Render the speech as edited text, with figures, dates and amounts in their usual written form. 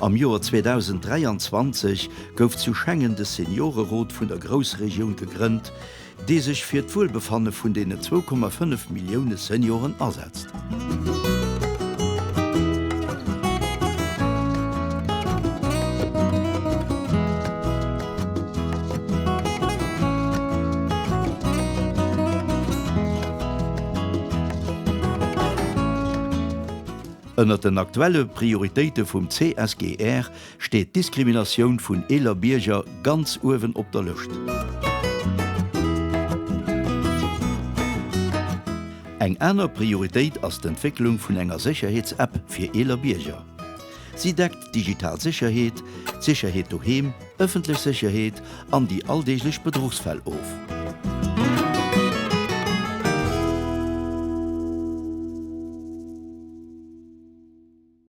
Am Joar 2023 gouf zu Schengen de Seniorenrot vun der Großregion gegrünnt, die sich fir d'Wohlbefanne vun denen 2,5 Millionen Senioren ersetzt. Ënner den aktuelle Prioritéite vum CSGR steht Diskrimination vun eeler Bierger ganz owen op der Lucht. Eng aner Prioritéit ass d'Entwicklung vun enger Sicherheits-App fir eeler Bierger. Sie deckt Digitalsicherheet, Sicherheet doheem, öffentlich Sicherheet an die alldeeglich Bedrohsfäll auf.